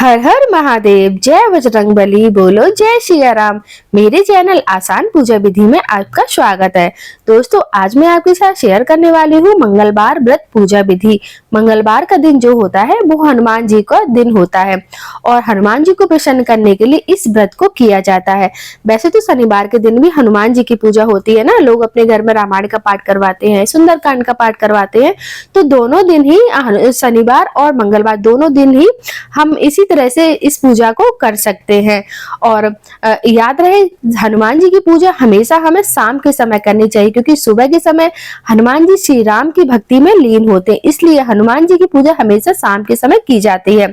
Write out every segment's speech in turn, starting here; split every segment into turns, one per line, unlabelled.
हर हर महादेव, जय बजरंगबली, बोलो जय सिया राम। मेरे चैनल आसान पूजा विधि में आपका स्वागत है। दोस्तों, आज मैं आपके साथ शेयर करने वाली हूँ मंगलवार व्रत पूजा विधि। मंगलवार का दिन जो होता है वो हनुमान जी का दिन होता है और हनुमान जी को प्रसन्न करने के लिए इस व्रत को किया जाता है। वैसे तो शनिवार के दिन भी हनुमान जी की पूजा होती है ना, लोग अपने घर में रामायण का पाठ करवाते हैं, सुंदरकांड का पाठ करवाते हैं। तो दोनों दिन ही, शनिवार और मंगलवार दोनों दिन ही हम इसी तरह से इस पूजा को कर सकते हैं। और याद रहे, हनुमान जी की पूजा हमेशा हमें शाम के समय करनी चाहिए, क्योंकि सुबह के समय हनुमान जी श्री राम की भक्ति में लीन होते हैं। इसलिए हनुमान जी की पूजा हमेशा शाम के समय की जाती है।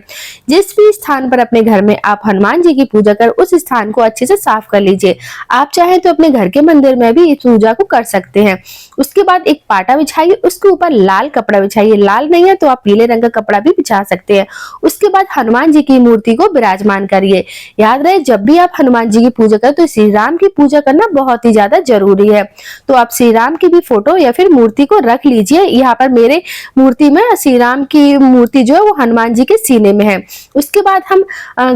जिस भी स्थान पर अपने घर में आप हनुमान जी की पूजा कर, उस स्थान को अच्छे से साफ कर लीजिए। आप चाहें तो अपने घर के मंदिर में भी इस पूजा को कर सकते हैं। उसके बाद एक पाटा बिछाइए, उसके ऊपर लाल कपड़ा बिछाइए। लाल नहीं है तो आप पीले रंग का कपड़ा भी बिछा सकते हैं। उसके बाद हनुमान जी की मूर्ति को विराजमान करिए। याद रहे, जब भी आप हनुमान जी की पूजा करें तो श्री राम की पूजा करना बहुत ही ज्यादा जरूरी है। तो आप श्री राम की भी फोटो या फिर मूर्ति को रख लीजिए। यहाँ पर मेरे मूर्ति में श्री राम की मूर्ति जो है वो हनुमान जी के सीने में है। उसके बाद हम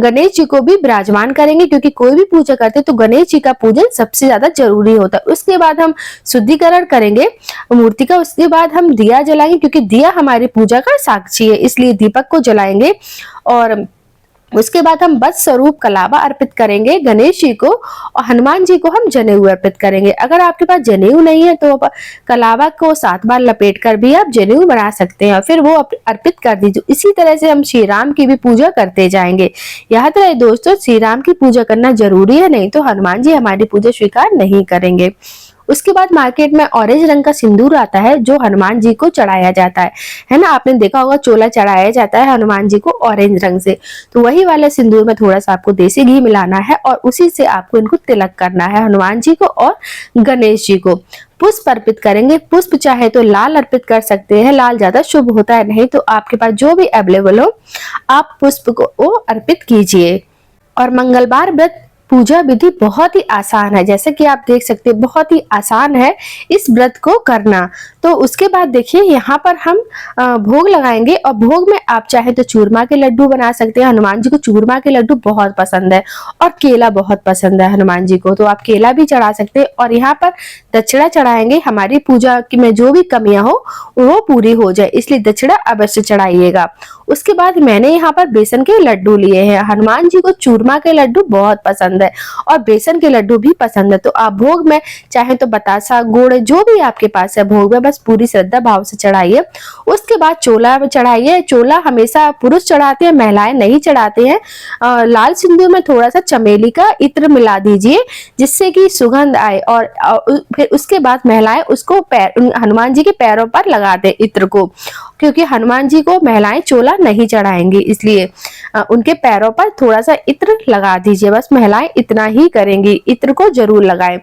गणेश जी को भी विराजमान करेंगे, क्योंकि कोई भी पूजा करते तो गणेश जी का पूजन सबसे ज्यादा जरूरी होता है। उसके बाद हम शुद्धिकरण करेंगे मूर्ति का। उसके बाद हम दिया जलाएंगे, क्योंकि दिया हमारी पूजा का साक्षी है, इसलिए दीपक को जलाएंगे। और उसके बाद हम बस स्वरूप कलावा अर्पित करेंगे गणेश जी को, और हनुमान जी को हम जनेऊ अर्पित करेंगे। अगर आपके पास जनेऊ नहीं है तो कलावा को 7 बार लपेट कर भी आप जनेऊ बना सकते हैं और फिर वो अर्पित कर दीजिए। इसी तरह से हम श्री राम की भी पूजा करते जाएंगे। याद रहे दोस्तों, श्री राम की पूजा करना जरूरी है, नहीं तो हनुमान जी हमारी पूजा स्वीकार नहीं करेंगे। उसके बाद मार्केट में ऑरेंज रंग का सिंदूर आता है जो हनुमान जी को चढ़ाया जाता है ना। आपने देखा होगा चोला चढ़ाया जाता है हनुमान जी को ऑरेंज रंग से। तो वही वाले सिंदूर में थोड़ा सा आपको देसी घी मिलाना है और उसी से आपको इनको तिलक करना है, हनुमान जी को और गणेश जी को। पुष्प अर्पित करेंगे। पुष्प चाहे तो लाल अर्पित कर सकते हैं, लाल ज्यादा शुभ होता है, नहीं तो आपके पास जो भी अवेलेबल हो आप पुष्प को अर्पित कीजिए। और मंगलवार व्रत पूजा विधि बहुत ही आसान है, जैसे कि आप देख सकते हैं बहुत ही आसान है इस व्रत को करना। तो उसके बाद देखिए, यहाँ पर हम भोग लगाएंगे और भोग में आप चाहे तो चूरमा के लड्डू बना सकते हैं। हनुमान जी को चूरमा के लड्डू बहुत पसंद है और केला बहुत पसंद है हनुमान जी को, तो आप केला भी चढ़ा सकते हैं। और यहाँ पर दक्षिणा चढ़ाएंगे, हमारी पूजा में जो भी कमियां हो वो पूरी हो जाए, इसलिए दक्षिणा अवश्य चढ़ाइएगा। उसके बाद मैंने यहाँ पर बेसन के लड्डू लिए हैं। हनुमान जी को चूरमा के लड्डू बहुत पसंद है और बेसन के लड्डू भी पसंद है, तो आप भोग में चाहे तो बतासा, गुड़, जो भी आपके पास है भोग में बस पूरी श्रद्धा भाव से चढ़ाइए। उसके बाद चोला चढ़ाइए। चोला हमेशा पुरुष चढ़ाते हैं, महिलाएं नहीं चढ़ाते हैं। लाल सिंदूर में थोड़ा सा चमेली का इत्र मिला दीजिए जिससे कि सुगंध आए, और फिर उसके बाद महिलाएं उसको हनुमान जी के पैरों पर लगा दे इत्र को, क्योंकि हनुमान जी को महिलाएं चोला नहीं चढ़ाएंगी, इसलिए उनके पैरों पर थोड़ा सा इत्र लगा दीजिए। बस महिलाएं इतना ही करेंगी, इत्र को जरूर लगाएं।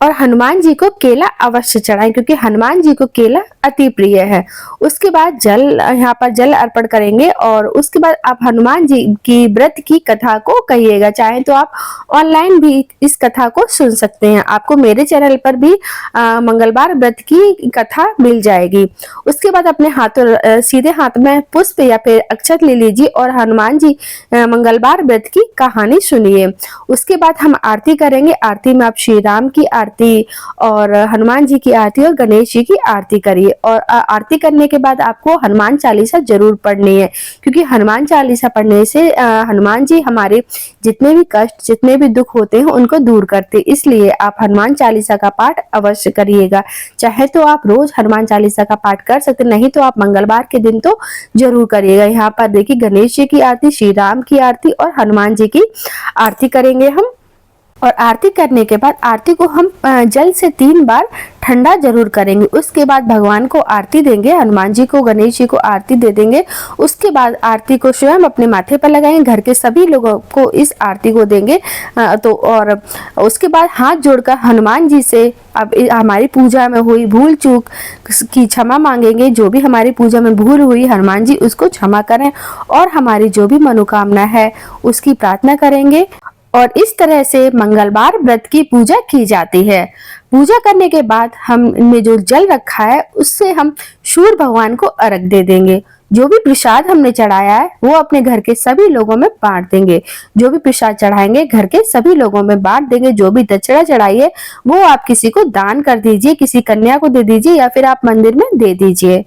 और हनुमान जी को केला अवश्य चढ़ाएं, क्योंकि हनुमान जी को केला अति प्रिय है। उसके बाद यहाँ पर जल अर्पण करेंगे और उसके बाद आप हनुमान जी की व्रत की कथा को कहिएगा। चाहे तो आप ऑनलाइन भी इस कथा को सुन सकते हैं, आपको मेरे चैनल पर भी मंगलवार व्रत की कथा मिल जाएगी। उसके बाद अपने हाथों सीधे हाथ में पुष्प या फिर अक्षत ले लीजिए और हनुमान जी मंगलवार व्रत की कहानी सुनिए। उसके बाद हम आरती करेंगे। आरती में आप श्री राम की आरती और हनुमान जी की आरती और गणेश जी की आरती करिए। और आरती करने के बाद आपको हनुमान चालीसा जरूर पढ़नी है, क्योंकि हनुमान चालीसा पढ़ने से हनुमान जी हमारे जितने भी कष्ट, जितने भी दुख होते हैं उनको दूर करते, इसलिए आप हनुमान चालीसा का पाठ अवश्य करिएगा। चाहे तो आप रोज हनुमान चालीसा का पाठ कर सकते, नहीं तो आप मंगलवार के दिन तो जरूर करिएगा। यहाँ पर देखिए गणेश जी की आरती, श्री राम की आरती और हनुमान जी की आरती करेंगे हम। और आरती करने के बाद आरती को हम जल से 3 बार ठंडा जरूर करेंगे। उसके बाद भगवान को आरती देंगे, हनुमान जी को, गणेश जी को आरती दे देंगे। उसके बाद आरती को स्वयं अपने माथे पर लगाएंगे, घर के सभी लोगों को इस आरती को देंगे। तो और उसके बाद हाथ जोड़कर हनुमान जी से अब हमारी पूजा में हुई भूल चूक की क्षमा मांगेंगे। जो भी हमारी पूजा में भूल हुई हनुमान जी उसको क्षमा करें और हमारी जो भी मनोकामना है उसकी प्रार्थना करेंगे। और इस तरह से मंगलवार व्रत की पूजा की जाती है। पूजा करने के बाद हमने जो जल रखा है उससे हम सूर्य भगवान को अर्घ दे देंगे। जो भी प्रसाद हमने चढ़ाया है वो अपने घर के सभी लोगों में बांट देंगे। जो भी प्रसाद चढ़ाएंगे घर के सभी लोगों में बांट देंगे। जो भी दक्षिणा चढ़ाई है वो आप किसी को दान कर दीजिए, किसी कन्या को दे दीजिए या फिर आप मंदिर में दे दीजिए।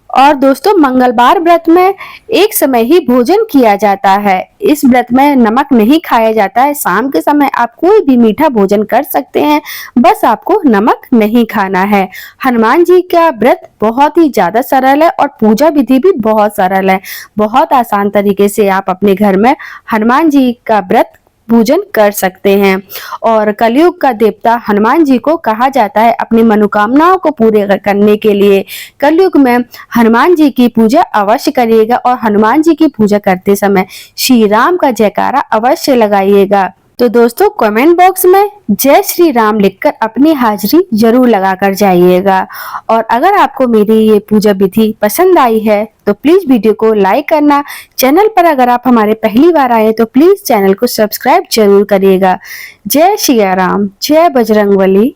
और दोस्तों, मंगलवार व्रत में एक समय ही भोजन किया जाता है। इस व्रत में नमक नहीं खाया जाता है। शाम के समय आप कोई भी मीठा भोजन कर सकते हैं, बस आपको नमक नहीं खाना है। हनुमान जी का व्रत बहुत ही ज्यादा सरल है और पूजा विधि भी बहुत सरल है। बहुत आसान तरीके से आप अपने घर में हनुमान जी का व्रत पूजन कर सकते हैं। और कलयुग का देवता हनुमान जी को कहा जाता है अपनी मनोकामनाओं को पूरे करने के लिए। कलयुग में हनुमान जी की पूजा अवश्य करिएगा और हनुमान जी की पूजा करते समय श्री राम का जयकारा अवश्य लगाइएगा। तो दोस्तों, कमेंट बॉक्स में जय श्री राम लिखकर अपनी हाजिरी जरूर लगाकर जाइएगा। और अगर आपको मेरी ये पूजा विधि पसंद आई है तो प्लीज वीडियो को लाइक करना। चैनल पर अगर आप हमारे पहली बार आए तो प्लीज चैनल को सब्सक्राइब जरूर करिएगा। जय श्री राम, जय बजरंगबली।